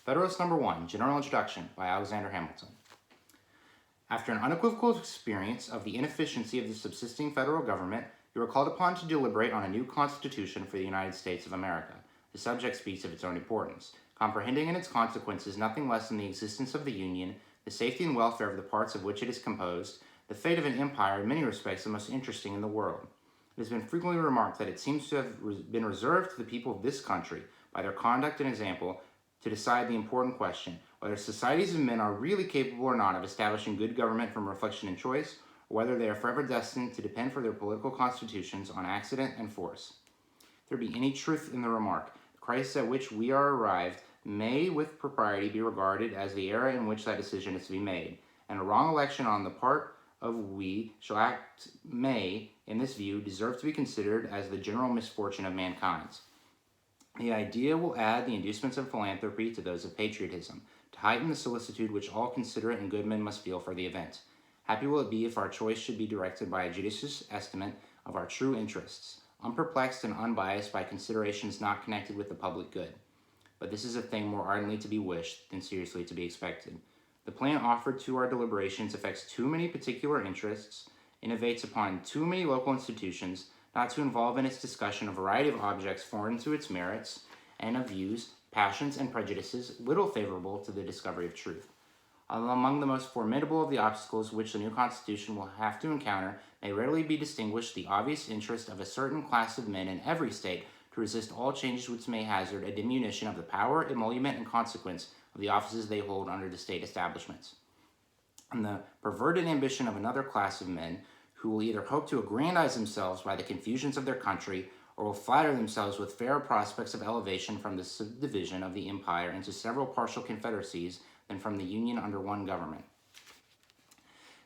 Federalist number 1, General Introduction by Alexander Hamilton. After an unequivocal experience of the inefficiency of the subsisting federal government, you are called upon to deliberate on a new constitution for the United States of America. The subject speaks of its own importance, comprehending in its consequences nothing less than the existence of the Union, the safety and welfare of the parts of which it is composed, the fate of an empire in many respects the most interesting in the world. It has been frequently remarked that it seems to have been reserved to the people of this country, by their conduct and example, to decide the important question, whether societies of men are really capable or not of establishing good government from reflection and choice, or whether they are forever destined to depend for their political constitutions on accident and force. If there be any truth in the remark, the crisis at which we are arrived may with propriety be regarded as the era in which that decision is to be made, and a wrong election on the part of we shall act may, in this view, deserve to be considered as the general misfortune of mankind. The idea will add the inducements of philanthropy to those of patriotism, to heighten the solicitude which all considerate and good men must feel for the event. Happy will it be if our choice should be directed by a judicious estimate of our true interests, unperplexed and unbiased by considerations not connected with the public good. But this is a thing more ardently to be wished than seriously to be expected. The plan offered to our deliberations affects too many particular interests, innovates upon too many local institutions, not to involve in its discussion a variety of objects foreign to its merits, and of views, passions, and prejudices little favorable to the discovery of truth. Among the most formidable of the obstacles which the new Constitution will have to encounter may readily be distinguished the obvious interest of a certain class of men in every state to resist all changes which may hazard a diminution of the power, emolument, and consequence of the offices they hold under the state establishments, and the perverted ambition of another class of men who will either hope to aggrandize themselves by the confusions of their country, or will flatter themselves with fairer prospects of elevation from the subdivision of the empire into several partial confederacies than from the union under one government.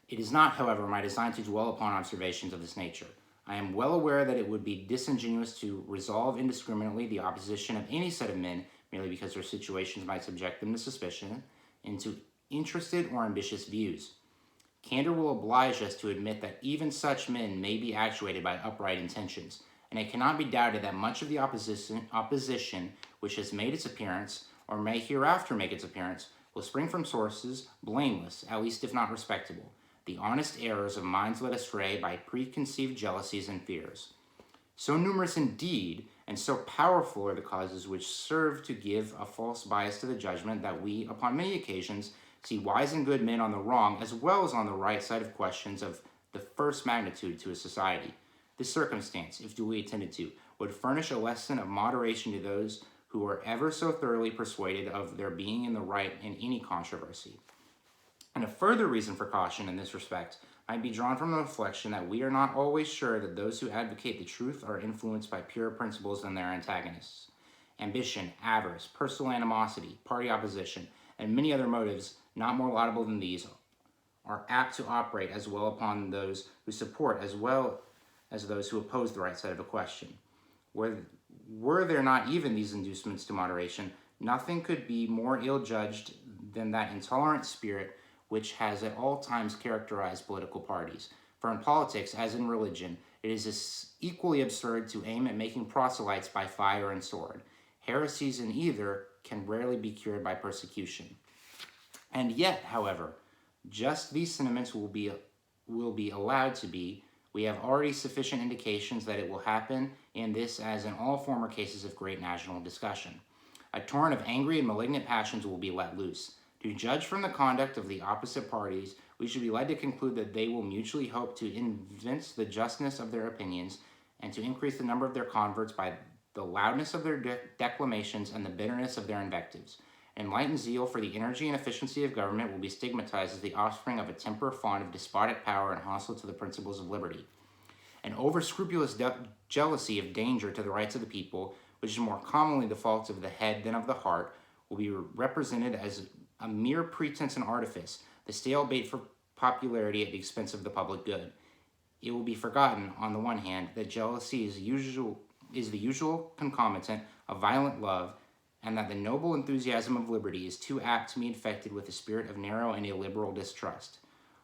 It is not, however, my design to dwell upon observations of this nature. I am well aware that it would be disingenuous to resolve indiscriminately the opposition of any set of men, merely because their situations might subject them to suspicion, into interested or ambitious views. Candor will oblige us to admit that even such men may be actuated by upright intentions, and it cannot be doubted that much of the opposition which has made its appearance, or may hereafter make its appearance, will spring from sources blameless, at least if not respectable, the honest errors of minds led astray by preconceived jealousies and fears. So numerous indeed, and so powerful are the causes which serve to give a false bias to the judgment that we, upon many occasions, see wise and good men on the wrong as well as on the right side of questions of the first magnitude to a society. This circumstance, if duly attended to, would furnish a lesson of moderation to those who are ever so thoroughly persuaded of their being in the right in any controversy. And a further reason for caution in this respect might be drawn from the reflection that we are not always sure that those who advocate the truth are influenced by purer principles than their antagonists. Ambition, avarice, personal animosity, party opposition, and many other motives not more laudable than these are apt to operate as well upon those who support as well as those who oppose the right side of a question. Were there not even these inducements to moderation, nothing could be more ill-judged than that intolerant spirit which has at all times characterized political parties. For in politics, as in religion, it is equally absurd to aim at making proselytes by fire and sword. Heresies in either can rarely be cured by persecution. And yet, however, just these sentiments will be allowed to be. We have already sufficient indications that it will happen in this as in all former cases of great national discussion. A torrent of angry and malignant passions will be let loose. To judge from the conduct of the opposite parties, we should be led to conclude that they will mutually hope to evince the justness of their opinions and to increase the number of their converts by the loudness of their declamations and the bitterness of their invectives. Enlightened zeal for the energy and efficiency of government will be stigmatized as the offspring of a temper fond of despotic power and hostile to the principles of liberty. An over-scrupulous jealousy of danger to the rights of the people, which is more commonly the fault of the head than of the heart, will be represented as a mere pretense and artifice, the stale bait for popularity at the expense of the public good. It will be forgotten, on the one hand, that jealousy is the usual concomitant of violent love, and that the noble enthusiasm of liberty is too apt to be infected with the spirit of narrow and illiberal distrust.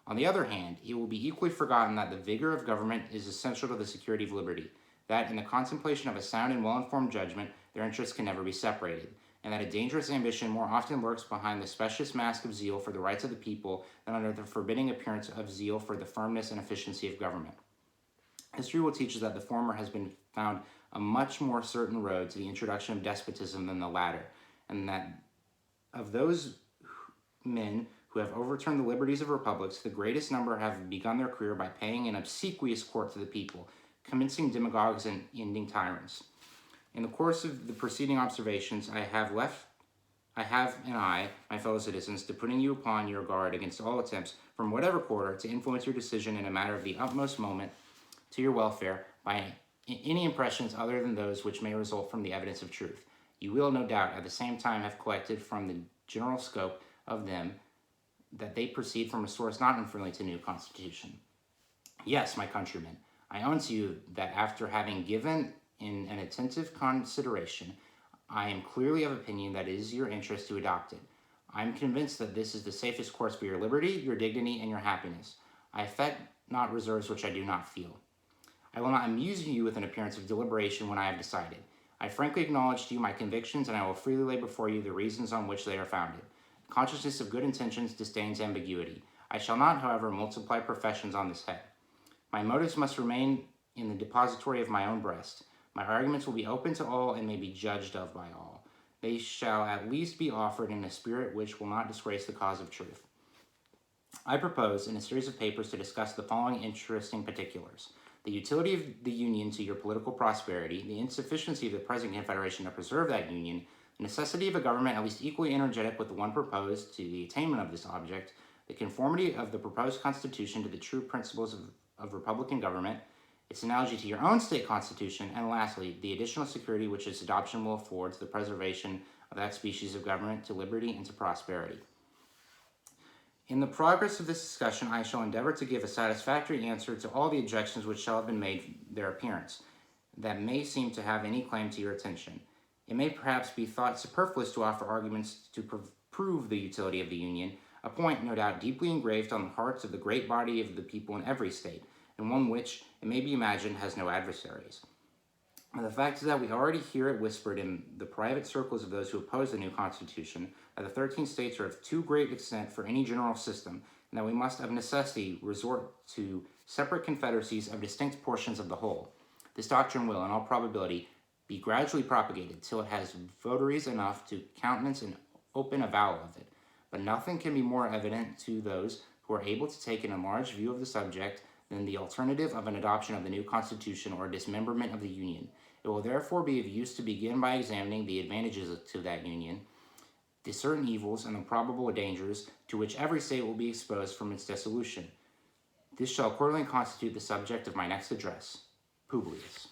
On the other hand, it will be equally forgotten that the vigor of government is essential to the security of liberty, that in the contemplation of a sound and well-informed judgment, their interests can never be separated, and that a dangerous ambition more often lurks behind the specious mask of zeal for the rights of the people than under the forbidding appearance of zeal for the firmness and efficiency of government. History will teach us that the former has been found a much more certain road to the introduction of despotism than the latter, and that of those men who have overturned the liberties of republics, the greatest number have begun their career by paying an obsequious court to the people, commencing demagogues and ending tyrants. In the course of the preceding observations, I have, my fellow citizens, to putting you upon your guard against all attempts, from whatever quarter, to influence your decision in a matter of the utmost moment to your welfare by any impressions other than those which may result from the evidence of truth. You will, no doubt, at the same time have collected from the general scope of them that they proceed from a source not unfriendly to the new Constitution. Yes, my countrymen, I own to you that after having given in an attentive consideration, I am clearly of opinion that it is your interest to adopt it. I am convinced that this is the safest course for your liberty, your dignity, and your happiness. I affect not reserves which I do not feel. I will not amuse you with an appearance of deliberation when I have decided. I frankly acknowledge to you my convictions, and I will freely lay before you the reasons on which they are founded. Consciousness of good intentions disdains ambiguity. I shall not, however, multiply professions on this head. My motives must remain in the depository of my own breast. My arguments will be open to all and may be judged of by all. They shall at least be offered in a spirit which will not disgrace the cause of truth. I propose, in a series of papers, to discuss the following interesting particulars: the utility of the Union to your political prosperity, the insufficiency of the present Confederation to preserve that Union, the necessity of a government at least equally energetic with the one proposed to the attainment of this object, the conformity of the proposed Constitution to the true principles of Republican government, its analogy to your own state constitution, and lastly, the additional security which its adoption will afford to the preservation of that species of government, to liberty and to prosperity. In the progress of this discussion, I shall endeavor to give a satisfactory answer to all the objections which shall have been made their appearance, that may seem to have any claim to your attention. It may perhaps be thought superfluous to offer arguments to prove the utility of the Union, a point, no doubt, deeply engraved on the hearts of the great body of the people in every state, and one which, it may be imagined, has no adversaries. And the fact is that we already hear it whispered in the private circles of those who oppose the new Constitution that the 13 states are of too great extent for any general system, and that we must of necessity resort to separate confederacies of distinct portions of the whole. This doctrine will, in all probability, be gradually propagated till it has votaries enough to countenance an open avowal of it. But nothing can be more evident to those who are able to take an enlarged view of the subject than the alternative of an adoption of the new Constitution or a dismemberment of the Union. It will therefore be of use to begin by examining the advantages to that Union, the certain evils and the probable dangers to which every state will be exposed from its dissolution. This shall accordingly constitute the subject of my next address. Publius.